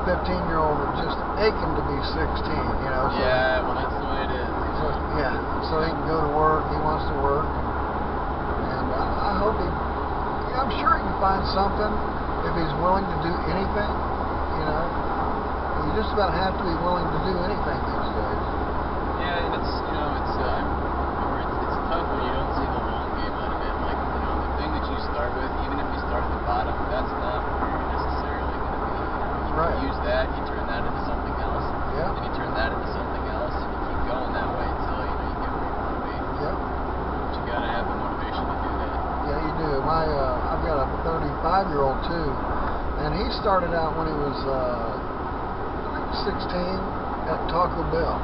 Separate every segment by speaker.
Speaker 1: 15-year-old that's just aching to be 16, you know. So,
Speaker 2: yeah, well, that's the way it is.
Speaker 1: So, yeah, so he can go to work. He wants to work, and I hope I'm sure he can find something if he's willing to do anything. You know, you just about have to be willing to do anything these days.
Speaker 2: Yeah, and it's tough when you don't see the long game out of it. Like, you know, the thing that you start with, even if you start at the bottom, that's not where you're necessarily going to be. You know, you can use that, you turn that into something else, and you turn that into something else, and you keep going that way until you get where you want to be.
Speaker 1: Yeah.
Speaker 2: But you got to have the motivation to do that.
Speaker 1: Yeah, you do. I've got a 35-year-old too, and he started out when he was like 16 at Taco Bell.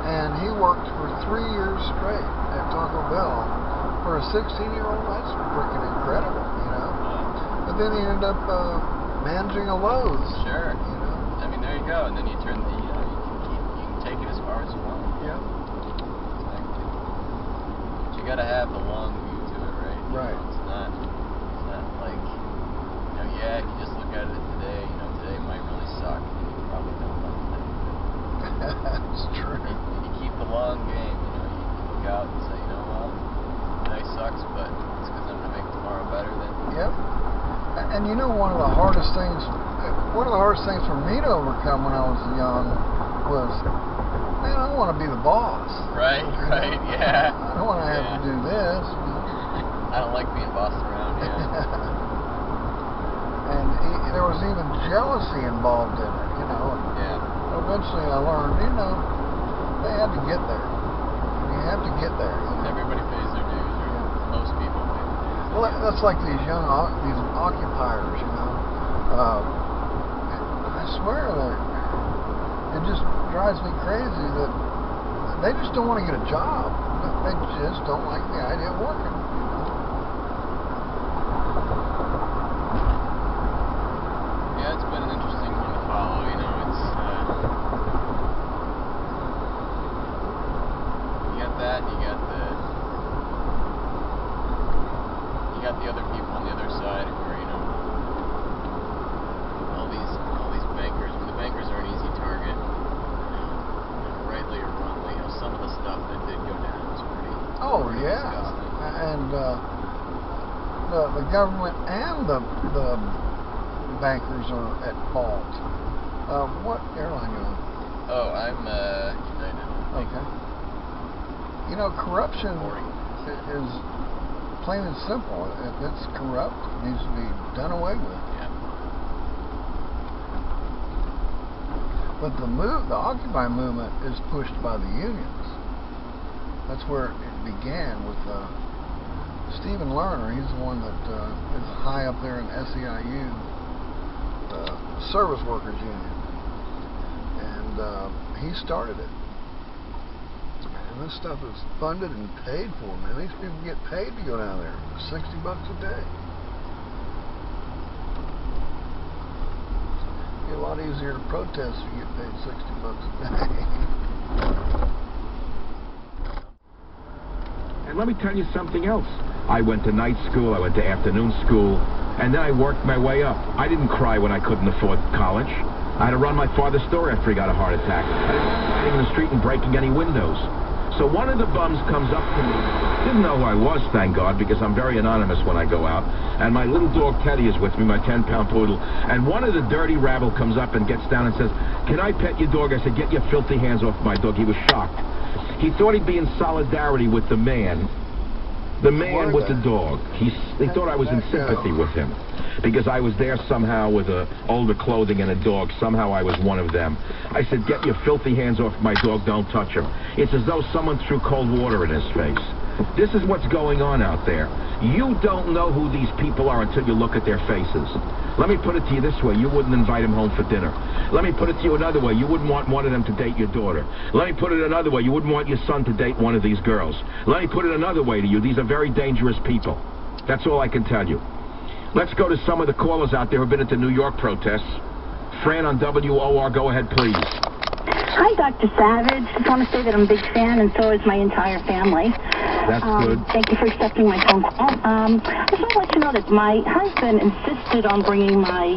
Speaker 1: And he worked for 3 years straight at Taco Bell. For a 16-year-old, that's freaking incredible, you know. But then he ended up managing a Lowe's.
Speaker 2: Sure.
Speaker 1: You know.
Speaker 2: I mean, there you go. And then you turn you can take it as far as you want.
Speaker 1: Yeah.
Speaker 2: Exactly. But you got to have the long view to it, right?
Speaker 1: Right.
Speaker 2: It's not like, you know, yeah, if you just look at it today, you know, today might really suck. And you probably don't like it.
Speaker 1: That's true.
Speaker 2: You keep the long game, you know, you look out and say, you know, well, today sucks, but it's because I'm going to make tomorrow better than.
Speaker 1: Yep. And you know, one of the hardest things for me to overcome when I was young was, man, I want to be the boss.
Speaker 2: Right, yeah.
Speaker 1: I don't want to have to do this.
Speaker 2: I don't like being bossed around,
Speaker 1: And there was even jealousy involved in it, you know.
Speaker 2: Yeah.
Speaker 1: Eventually I learned, you know, they had to get there. You have to get there. You know?
Speaker 2: Everybody pays their dues, or most people pay their dues.
Speaker 1: Well, that's like these these occupiers, you know. I swear that it just drives me crazy that they just don't want to get a job. They just don't like the idea of working.
Speaker 2: Yeah, it's been an interesting one to follow, you know. It's you got that, you got the other people on the other side who are, you know, all these bankers. I mean, the bankers are an easy target, you know, rightly or wrongly. You know, some of the stuff that did go down was pretty disgusting.
Speaker 1: And the government and the bankers are at fault. What airline are you on?
Speaker 2: Oh, I'm United.
Speaker 1: Okay. You know, corruption is plain and simple. If it's corrupt, it needs to be done away with.
Speaker 2: Yeah.
Speaker 1: But the Occupy movement is pushed by the unions. That's where it began with Stephen Lerner. He's the one that is high up there in SEIU, Service Workers Union, and he started it. And this stuff is funded and paid for, man. These people get paid to go down there. $60 a day. It'd be a lot easier to protest if you get paid $60 a day.
Speaker 3: And let me tell you something else. I went to night school, I went to afternoon school, and then I worked my way up. I didn't cry when I couldn't afford college. I had to run my father's store after he got a heart attack. I didn't go riding in the street and breaking any windows. So one of the bums comes up to me. Didn't know who I was, thank God, because I'm very anonymous when I go out. And my little dog Teddy is with me, my 10-pound poodle. And one of the dirty rabble comes up and gets down and says, "Can I pet your dog?" I said, "Get your filthy hands off my dog." He was shocked. He thought he'd be in solidarity with the man. The man with the dog. He thought I was in sympathy with him. Because I was there somehow with older clothing and a dog. Somehow I was one of them. I said, "Get your filthy hands off my dog. Don't touch him." It's as though someone threw cold water in his face. This is what's going on out there. You don't know who these people are until you look at their faces. Let me put it to you this way. You wouldn't invite him home for dinner. Let me put it to you another way. You wouldn't want one of them to date your daughter. Let me put it another way. You wouldn't want your son to date one of these girls. Let me put it another way to you. These are very dangerous people. That's all I can tell you. Let's go to some of the callers out there who've been at the New York protests. Fran on WOR, go ahead, please.
Speaker 4: Hi, Dr. Savage. Just want to say that I'm a big fan, and so is my entire family.
Speaker 3: That's good.
Speaker 4: Thank you for accepting my phone call. I just want to let you know that my husband insisted on bringing my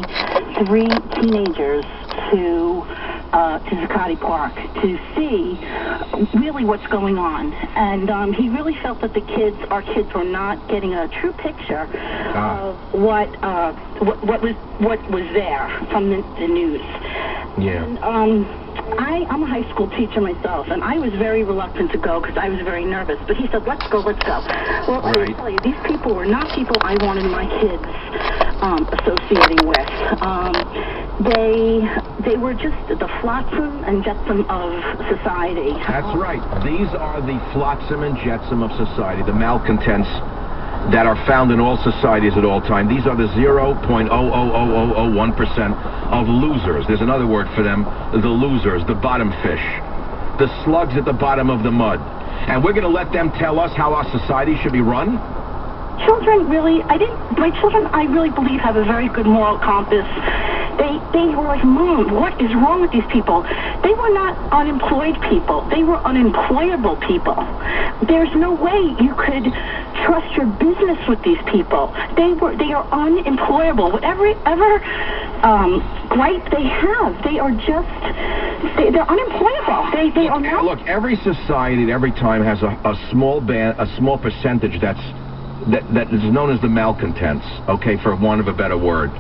Speaker 4: 3 teenagers to Zuccotti Park to see really what's going on, and he really felt that our kids were not getting a true picture of what was there from the news.
Speaker 3: Yeah.
Speaker 4: And, I'm a high school teacher myself, and I was very reluctant to go because I was very nervous. But he said, let's go. Well, I can tell you, these people were not people I wanted my kids associating with. They were just the flotsam and jetsam of society.
Speaker 3: That's right. These are the flotsam and jetsam of society, the malcontents that are found in all societies at all time. These are the 0.00001% of losers. There's another word for them, the losers, the bottom fish, the slugs at the bottom of the mud. And we're going to let them tell us how our society should be run?
Speaker 4: Children really, my children, I really believe, have a very good moral compass. They were like, Mom, what is wrong with these people? They were not unemployed people. They were unemployable people. There's no way you could trust your business with these people. They are unemployable. Whatever gripe they have, they're unemployable. They are not.
Speaker 3: Look, every society at every time has a small percentage that is known as the malcontents, okay, for want of a better word.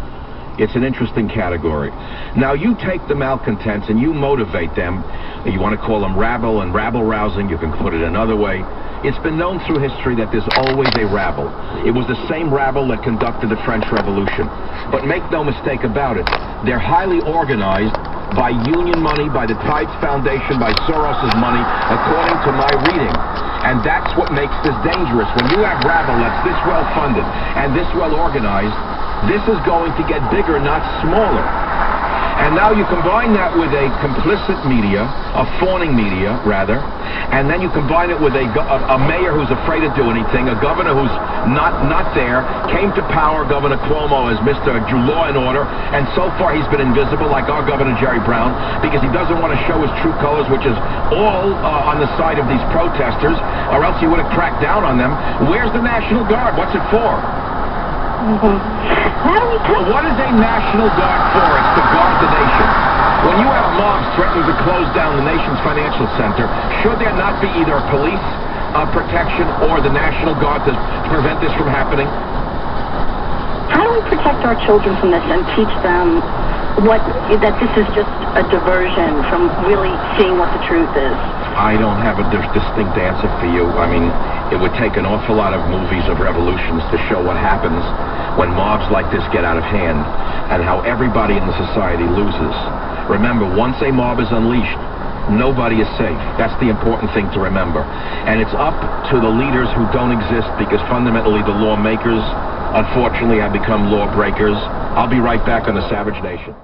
Speaker 3: It's an interesting category. Now, you take the malcontents and you motivate them. You want to call them rabble and rabble-rousing. You can put it another way. It's been known through history that there's always a rabble. It was the same rabble that conducted the French Revolution. But make no mistake about it, they're highly organized by union money, by the Tides Foundation, by Soros's money, according to my reading. And that's what makes this dangerous. When you have rabble that's this well-funded and this well-organized, this is going to get bigger, not smaller. And now you combine that with a complicit media, a fawning media, rather, and then you combine it with a mayor who's afraid to do anything, a governor who's not there, came to power, Governor Cuomo, as Mr. Law and Order, and so far he's been invisible, like our Governor Jerry Brown, because he doesn't want to show his true colors, which is all on the side of these protesters, or else he would have cracked down on them. Where's the National Guard? What's it for? What is a National Guard for? It's to guard the nation. When you have mobs threatening to close down the nation's financial center, should there not be either a police protection or the National Guard to prevent this from happening?
Speaker 4: How do we protect our children from this and teach them that this is just a diversion from really seeing what the truth is?
Speaker 3: I don't have a distinct answer for you. I mean, it would take an awful lot of movies of revolutions to show what happens when mobs like this get out of hand and how everybody in the society loses. Remember, once a mob is unleashed, nobody is safe. That's the important thing to remember. And it's up to the leaders who don't exist, because fundamentally the lawmakers, unfortunately, have become lawbreakers. I'll be right back on the Savage Nation.